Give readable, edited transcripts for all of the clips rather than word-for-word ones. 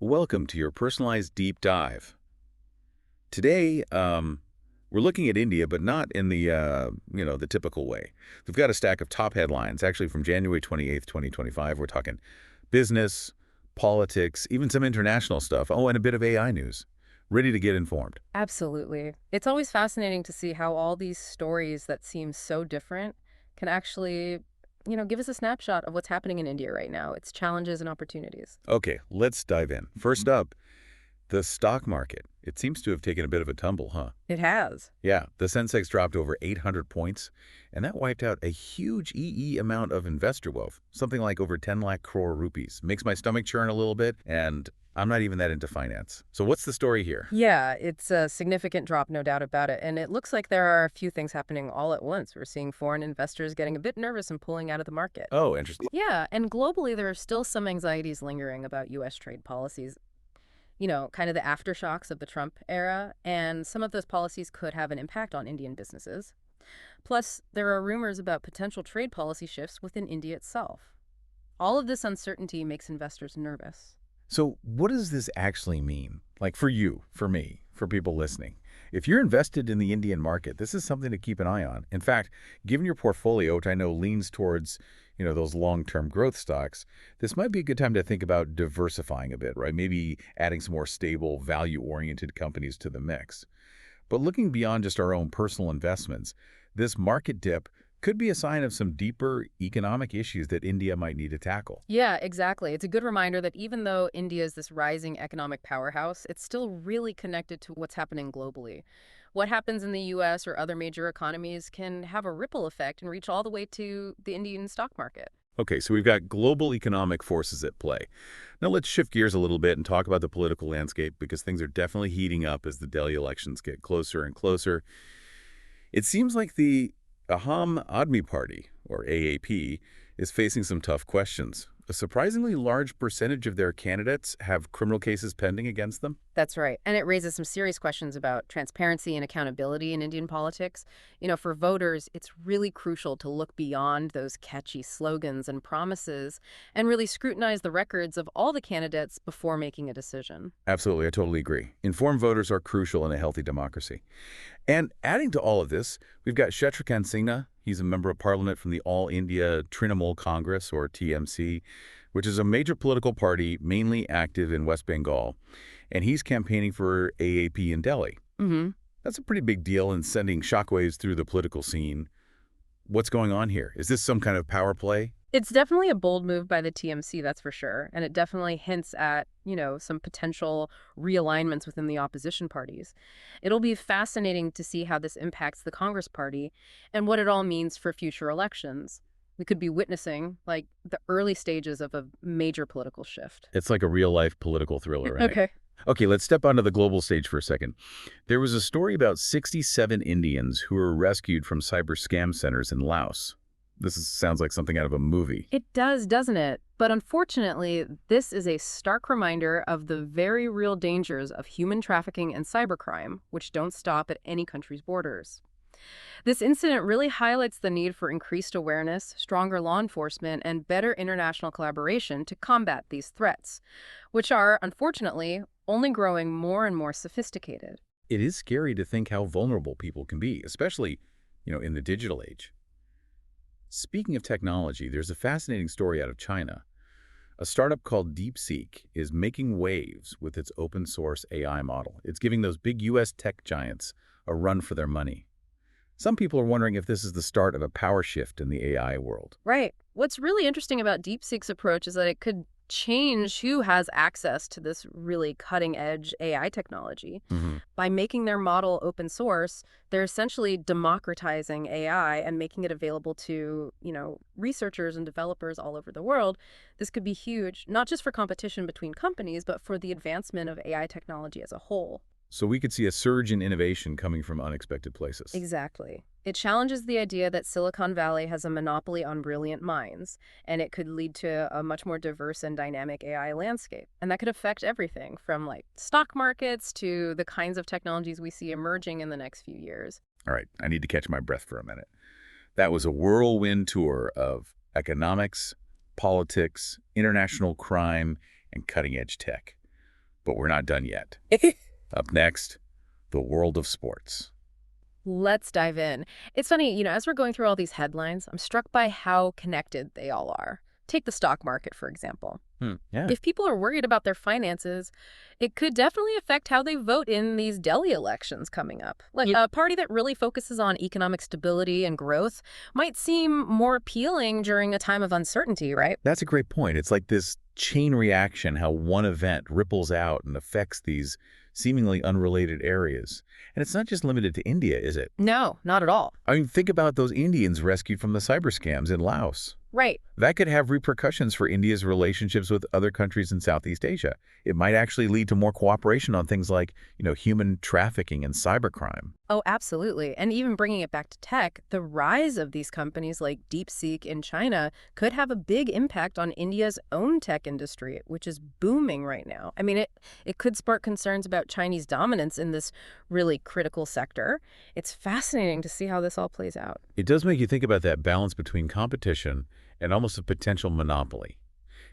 Welcome to your personalized deep dive. Today, we're looking at India, but not in the typical way. We've got a stack of top headlines, actually from January 28th, 2025. We're talking business, politics, even some international stuff. Oh, and a bit of AI news. Ready to get informed. Absolutely. It's always fascinating to see how all these stories that seem so different can actually, give us a snapshot of what's happening in India right now, its challenges and opportunities. Okay, let's dive in. First up, the stock market. It seems to have taken a bit of a tumble, huh? It has. Yeah, the Sensex dropped over 800 points, and that wiped out a huge amount of investor wealth, something like over 10 lakh crore rupees. Makes my stomach churn a little bit, and I'm not even that into finance. So what's the story here? Yeah, it's a significant drop, no doubt about it. And it looks like there are a few things happening all at once. We're seeing foreign investors getting a bit nervous and pulling out of the market. Oh, interesting. Yeah, and globally, there are still some anxieties lingering about U.S. trade policies, kind of the aftershocks of the Trump era, and some of those policies could have an impact on Indian businesses. Plus, there are rumors about potential trade policy shifts within India itself. All of this uncertainty makes investors nervous. So what does this actually mean? Like for you, for me, for people listening. If you're invested in the Indian market, this is something to keep an eye on. In fact, given your portfolio, which I know leans towards, those long-term growth stocks, this might be a good time to think about diversifying a bit, right? Maybe adding some more stable, value-oriented companies to the mix. But looking beyond just our own personal investments, this market dip could be a sign of some deeper economic issues that India might need to tackle. Yeah, exactly. It's a good reminder that even though India is this rising economic powerhouse, it's still really connected to what's happening globally. What happens in the US or other major economies can have a ripple effect and reach all the way to the Indian stock market. Okay, so we've got global economic forces at play. Now let's shift gears a little bit and talk about the political landscape because things are definitely heating up as the Delhi elections get closer and closer. It seems like the Aham Admi Party, or AAP, is facing some tough questions. A surprisingly large percentage of their candidates have criminal cases pending against them. That's right. And it raises some serious questions about transparency and accountability in Indian politics. For voters, it's really crucial to look beyond those catchy slogans and promises and really scrutinize the records of all the candidates before making a decision. Absolutely, I totally agree. Informed voters are crucial in a healthy democracy. And adding to all of this, we've got Shatrughan Sinha. He's a member of parliament from the All India Trinamool Congress, or TMC, which is a major political party mainly active in West Bengal. And he's campaigning for AAP in Delhi. Hmm. That's a pretty big deal and sending shockwaves through the political scene. What's going on here? Is this some kind of power play? It's definitely a bold move by the TMC, that's for sure. And it definitely hints at, some potential realignments within the opposition parties. It'll be fascinating to see how this impacts the Congress Party and what it all means for future elections. We could be witnessing, like, the early stages of a major political shift. It's like a real-life political thriller, right? Okay. Okay, let's step onto the global stage for a second. There was a story about 67 Indians who were rescued from cyber scam centers in Laos. Sounds like something out of a movie. It does, doesn't it? But unfortunately, this is a stark reminder of the very real dangers of human trafficking and cybercrime, which don't stop at any country's borders. This incident really highlights the need for increased awareness, stronger law enforcement, and better international collaboration to combat these threats, which are, unfortunately, only growing more and more sophisticated. It is scary to think how vulnerable people can be, especially, in the digital age. Speaking of technology, there's a fascinating story out of China. A startup called DeepSeek is making waves with its open source AI model. It's giving those big US tech giants a run for their money. Some people are wondering if this is the start of a power shift in the AI world. Right. What's really interesting about DeepSeek's approach is that it could change who has access to this really cutting-edge AI technology. Hmm. By making their model open source, they're essentially democratizing AI and making it available to, researchers and developers all over the world. This could be huge, not just for competition between companies, but for the advancement of AI technology as a whole. So we could see a surge in innovation coming from unexpected places. Exactly. It challenges the idea that Silicon Valley has a monopoly on brilliant minds, and it could lead to a much more diverse and dynamic AI landscape. And that could affect everything from like stock markets to the kinds of technologies we see emerging in the next few years. All right, I need to catch my breath for a minute. That was a whirlwind tour of economics, politics, international crime, and cutting-edge tech. But we're not done yet. Up next, the world of sports. Let's dive in. It's funny, as we're going through all these headlines, I'm struck by how connected they all are. Take the stock market, for example. Yeah. If people are worried about their finances, it could definitely affect how they vote in these Delhi elections coming up. Like a party that really focuses on economic stability and growth might seem more appealing during a time of uncertainty, right? That's a great point. It's like this chain reaction, how one event ripples out and affects these seemingly unrelated areas. And it's not just limited to India, is it? No, not at all. I mean, think about those Indians rescued from the cyber scams in Laos. Right. That could have repercussions for India's relationships with other countries in Southeast Asia. It might actually lead to more cooperation on things like, human trafficking and cybercrime. Oh, absolutely. And even bringing it back to tech, the rise of these companies like DeepSeek in China could have a big impact on India's own tech industry, which is booming right now. I mean, it could spark concerns about Chinese dominance in this really critical sector. It's fascinating to see how this all plays out. It does make you think about that balance between competition and almost a potential monopoly.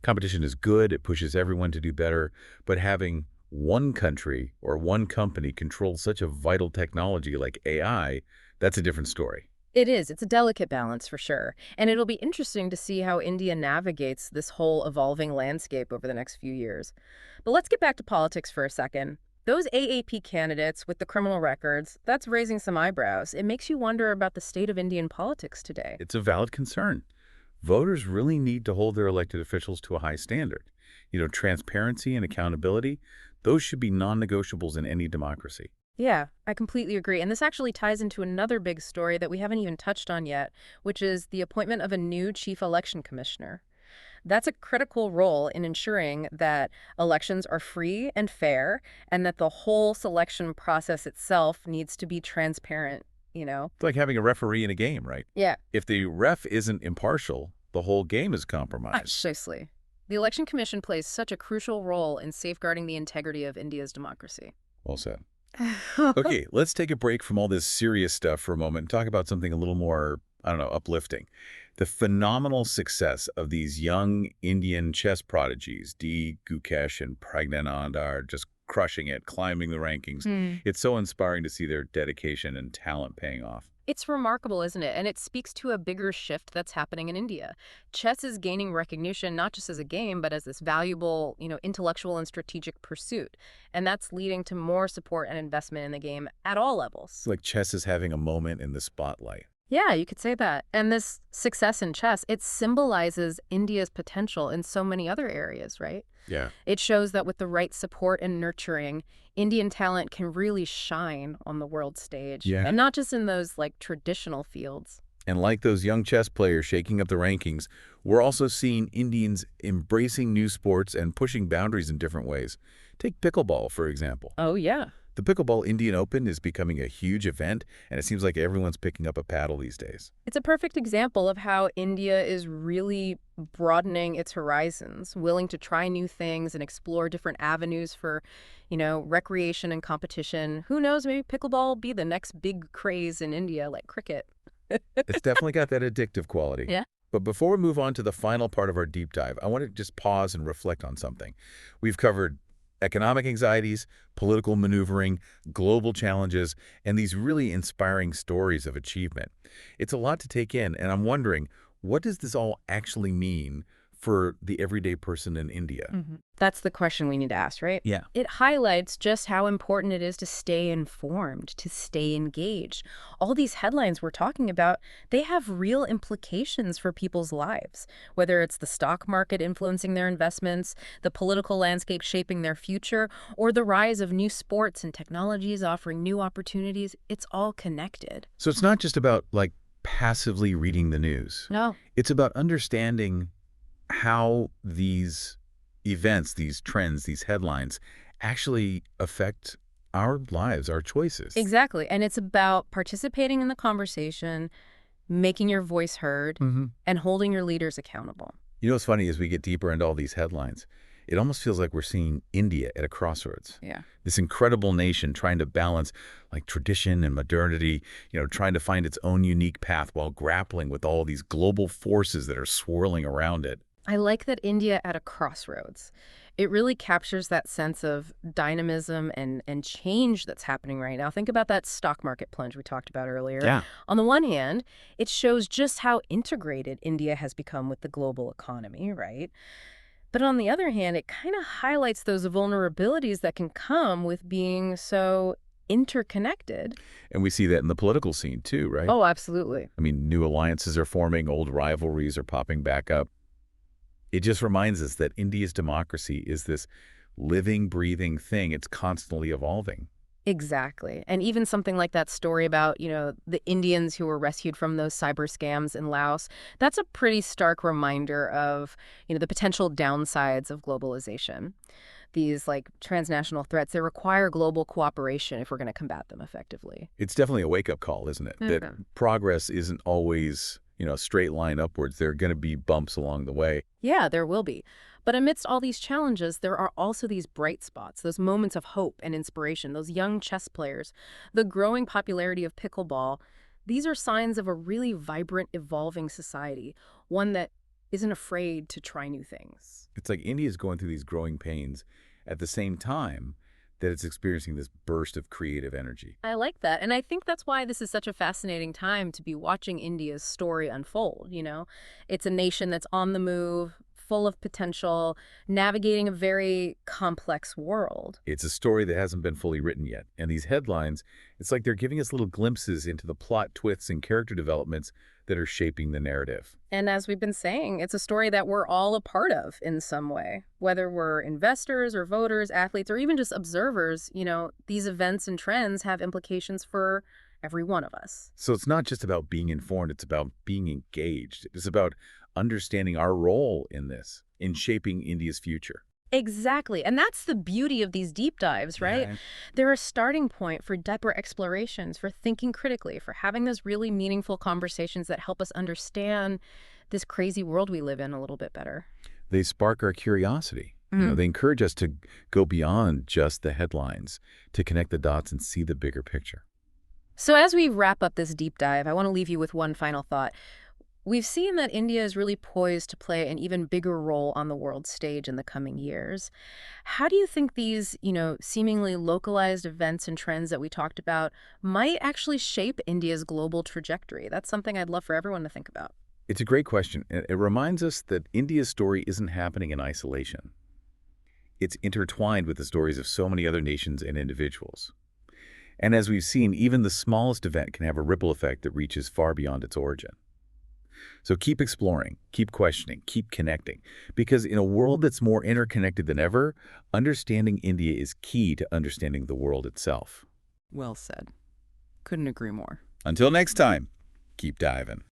Competition is good, it pushes everyone to do better, but having one country or one company control such a vital technology like AI, that's a different story. It is. It's a delicate balance for sure. And it'll be interesting to see how India navigates this whole evolving landscape over the next few years. But let's get back to politics for a second. Those AAP candidates with the criminal records, that's raising some eyebrows. It makes you wonder about the state of Indian politics today. It's a valid concern. Voters really need to hold their elected officials to a high standard. Transparency and accountability, those should be non-negotiables in any democracy. Yeah, I completely agree. And this actually ties into another big story that we haven't even touched on yet, which is the appointment of a new chief election commissioner. That's a critical role in ensuring that elections are free and fair, and that the whole selection process itself needs to be transparent. It's like having a referee in a game, right? Yeah, If the ref isn't impartial, the whole game is compromised. precisely. The Election Commission plays such a crucial role in safeguarding the integrity of India's democracy. Well said. Okay, let's take a break from all this serious stuff for a moment and talk about something a little more, uplifting. The phenomenal success of these young Indian chess prodigies, D. Gukesh and Pragnanand, are just crushing it, climbing the rankings. It's so inspiring to see their dedication and talent paying off. It's remarkable, isn't it? And it speaks to a bigger shift that's happening in India. Chess is gaining recognition not just as a game, but as this valuable, intellectual and strategic pursuit. And that's leading to more support and investment in the game at all levels. It's like chess is having a moment in the spotlight. Yeah, you could say that. And this success in chess, it symbolizes India's potential in so many other areas, right? Yeah. It shows that with the right support and nurturing, Indian talent can really shine on the world stage. Yeah. And not just in those traditional fields. And like those young chess players shaking up the rankings, we're also seeing Indians embracing new sports and pushing boundaries in different ways. Take pickleball, for example. Oh, yeah. The Pickleball Indian Open is becoming a huge event, and it seems like everyone's picking up a paddle these days. It's a perfect example of how India is really broadening its horizons, willing to try new things and explore different avenues for, recreation and competition. Who knows, maybe pickleball will be the next big craze in India, like cricket. It's definitely got that addictive quality. Yeah. But before we move on to the final part of our deep dive, I want to just pause and reflect on something. We've covered economic anxieties, political maneuvering, global challenges, and these really inspiring stories of achievement. It's a lot to take in, and I'm wondering, what does this all actually mean for the everyday person in India? That's the question we need to ask, right? Yeah. It highlights just how important it is to stay informed, to stay engaged. All these headlines we're talking about, they have real implications for people's lives, whether it's the stock market influencing their investments, the political landscape shaping their future, or the rise of new sports and technologies offering new opportunities. It's all connected. So it's not just about, passively reading the news. No. It's about understanding how these events, these trends, these headlines actually affect our lives, our choices. Exactly. And it's about participating in the conversation, making your voice heard, and holding your leaders accountable. What's funny as we get deeper into all these headlines, it almost feels like we're seeing India at a crossroads. Yeah. This incredible nation trying to balance tradition and modernity, trying to find its own unique path while grappling with all these global forces that are swirling around it. I like that India at a crossroads. It really captures that sense of dynamism and change that's happening right now. Think about that stock market plunge we talked about earlier. Yeah. On the one hand, it shows just how integrated India has become with the global economy, right? But on the other hand, it kind of highlights those vulnerabilities that can come with being so interconnected. And we see that in the political scene too, right? Oh, absolutely. I mean, new alliances are forming, old rivalries are popping back up. It just reminds us that India's democracy is this living, breathing thing. It's constantly evolving. Exactly. And even something like that story about, the Indians who were rescued from those cyber scams in Laos, that's a pretty stark reminder of, the potential downsides of globalization. These like transnational threats, they require global cooperation if we're going to combat them effectively. It's definitely a wake-up call, isn't it? That Mhm. progress isn't always, a straight line upwards. There are going to be bumps along the way. Yeah, there will be. But amidst all these challenges, there are also these bright spots, those moments of hope and inspiration, those young chess players, the growing popularity of pickleball. These are signs of a really vibrant, evolving society, one that isn't afraid to try new things. It's like India is going through these growing pains at the same time that it's experiencing this burst of creative energy. I like that. And I think that's why this is such a fascinating time to be watching India's story unfold. It's a nation that's on the move, full of potential, navigating a very complex world. It's a story that hasn't been fully written yet. And these headlines, it's like they're giving us little glimpses into the plot twists and character developments that are shaping the narrative. And as we've been saying, it's a story that we're all a part of in some way. Whether we're investors or voters, athletes, or even just observers, these events and trends have implications for every one of us. So it's not just about being informed, it's about being engaged. It's about understanding our role in this, in shaping India's future. Exactly. And that's the beauty of these deep dives, right? Yeah. They're a starting point for deeper explorations, for thinking critically, for having those really meaningful conversations that help us understand this crazy world we live in a little bit better. They spark our curiosity. They encourage us to go beyond just the headlines, to connect the dots and see the bigger picture. So as we wrap up this deep dive, I want to leave you with one final thought. We've seen that India is really poised to play an even bigger role on the world stage in the coming years. How do you think these, seemingly localized events and trends that we talked about might actually shape India's global trajectory? That's something I'd love for everyone to think about. It's a great question. It reminds us that India's story isn't happening in isolation. It's intertwined with the stories of so many other nations and individuals. And as we've seen, even the smallest event can have a ripple effect that reaches far beyond its origin. So keep exploring, keep questioning, keep connecting, because in a world that's more interconnected than ever, understanding India is key to understanding the world itself. Well said. Couldn't agree more. Until next time, keep diving.